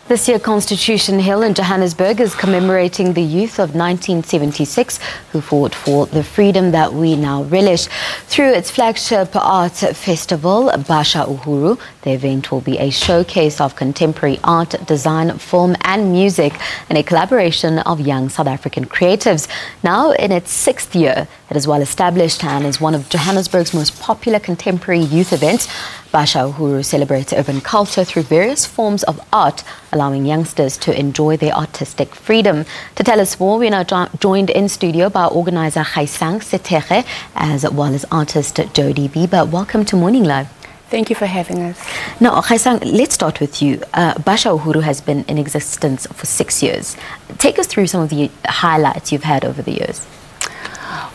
This year, Constitution Hill in Johannesburg is commemorating the youth of 1976 who fought for the freedom that we now relish. Through its flagship art festival, Basha Uhuru, the event will be a showcase of contemporary art, design, film and music and a collaboration of young South African creatives. Now in its sixth year, it is well established and is one of Johannesburg's most popular contemporary youth events. Basha Uhuru celebrates urban culture through various forms of art, allowing youngsters to enjoy their artistic freedom. To tell us more, we are now joined in studio by organizer Gaisang Setere as well as artist Jody Bieber. Welcome to Morning Live. Thank you for having us. Now, Gaisang, let's start with you. Basha Uhuru has been in existence for 6 years. Take us through some of the highlights you've had over the years.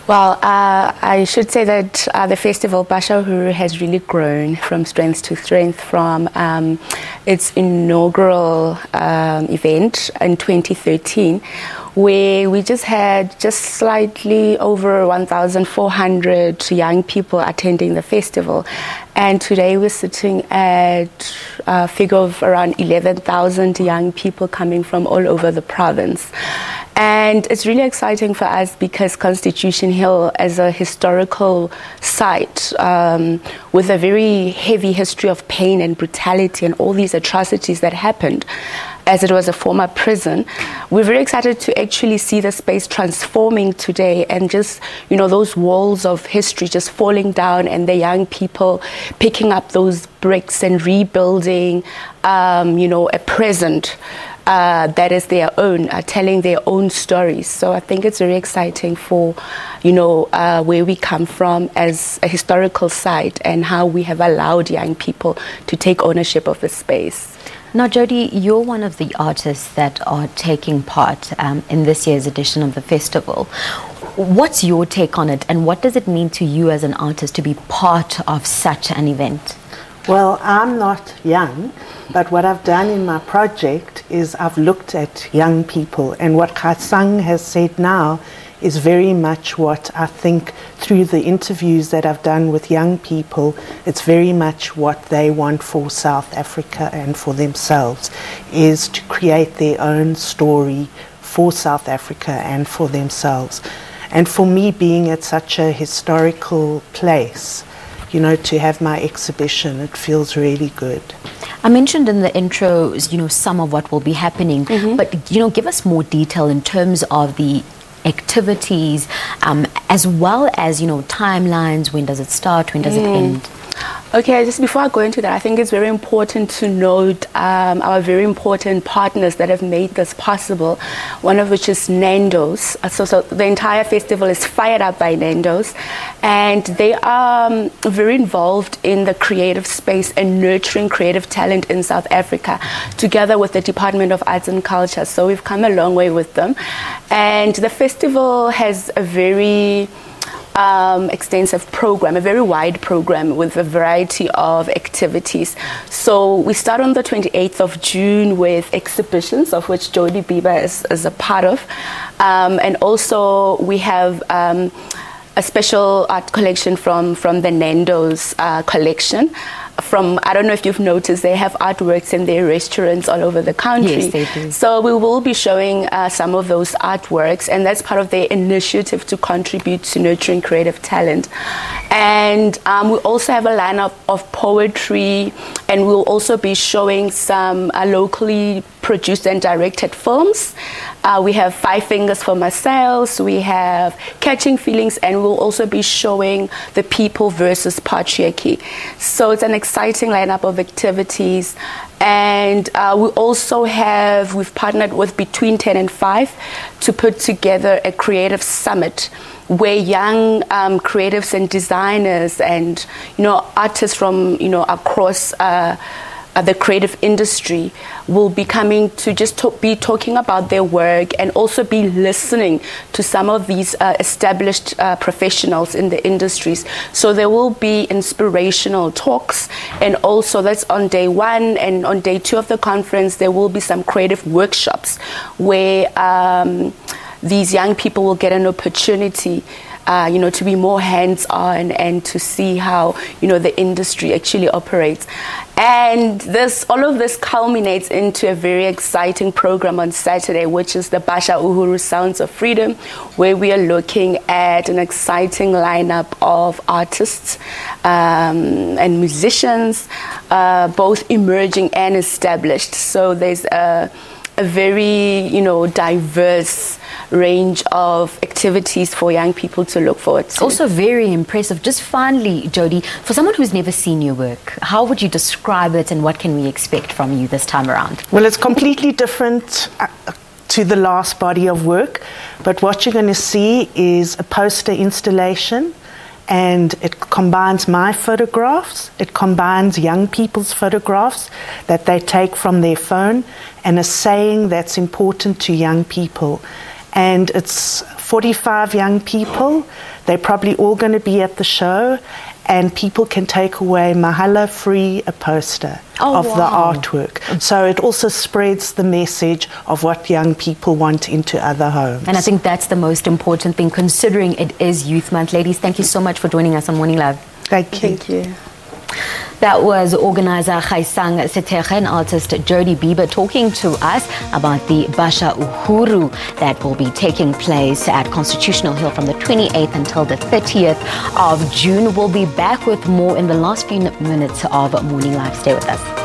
Well, I should say that the festival, Basha Uhuru, has really grown from strength to strength from its inaugural event in 2013, where we just had slightly over 1,400 young people attending the festival. And today we're sitting at a figure of around 11,000 young people coming from all over the province. And it's really exciting for us because Constitution Hill, as a historical site with a very heavy history of pain and brutality and all these atrocities that happened, as it was a former prison, we're very excited to actually see the space transforming today and just, you know, those walls of history just falling down and the young people picking up those bricks and rebuilding, you know, a present that is their own, telling their own stories. So I think it's very exciting for, you know, where we come from as a historical site and how we have allowed young people to take ownership of the space. Now, Jody, you're one of the artists that are taking part in this year's edition of the festival. What's your take on it, and what does it mean to you as an artist to be part of such an event? Well, I'm not young, but what I've done in my project is I've looked at young people, and what Gaisang has said now is very much what I think through the interviews that I've done with young people, it's very much what they want for South Africa and for themselves, is to create their own story for South Africa and for themselves. And for me, being at such a historical place, you know, to have my exhibition, it feels really good. I mentioned in the intro, you know, some of what will be happening, but, you know, give us more detail in terms of the activities, as well as, you know, timelines. When does it start? When does it end? Okay, just before I go into that, I think it's very important to note our very important partners that have made this possible, one of which is Nando's. So the entire festival is fired up by Nando's, and they are very involved in the creative space and nurturing creative talent in South Africa, together with the Department of Arts and Culture. So we've come a long way with them. And the festival has a very extensive program, a very wide program with a variety of activities. So we start on the 28th of June with exhibitions, of which Jody Bieber is a part of. And also we have a special art collection from the Nando's collection. I don't know if you've noticed, they have artworks in their restaurants all over the country. Yes, they do. So we will be showing some of those artworks, and that's part of their initiative to contribute to nurturing creative talent. And we also have a lineup of poetry, and we'll also be showing some locally produced and directed films. We have Five Fingers for Myself, we have Catching Feelings, and we'll also be showing The People versus Patriarchy. So it's an exciting lineup of activities. And we also we've partnered with Between 10 and 5 to put together a creative summit where young creatives and designers and, you know, artists from, you know, across the creative industry will be coming to just be talking about their work and also be listening to some of these established professionals in the industries. So there will be inspirational talks, and also that's on day 1, and on day 2 of the conference there will be some creative workshops where these young people will get an opportunity to be more hands-on and to see how, the industry actually operates. And all of this culminates into a very exciting program on Saturday, which is the Basha Uhuru Sounds of Freedom, where we are looking at an exciting lineup of artists and musicians, both emerging and established. So there's a very, diverse range of activities for young people to look forward to. Also very impressive. Just finally, Jody, for someone who's never seen your work, how would you describe it and what can we expect from you this time around? Well, it's completely different to the last body of work, but what you're going to see is a poster installation, and it combines my photographs, it combines young people's photographs that they take from their phone, and a saying that's important to young people. And it's 45 young people. They're probably all going to be at the show, and people can take away mahala free a poster of the artwork. So it also spreads the message of what young people want into other homes. And I think that's the most important thing, considering it is Youth Month. Ladies, thank you so much for joining us on Morning Live. Thank you. Thank you. That was organizer Khaisang Setekhe and artist Jody Bieber talking to us about the Basha Uhuru that will be taking place at Constitutional Hill from the 28th until the 30th of June. We'll be back with more in the last few minutes of Morning Live. Stay with us.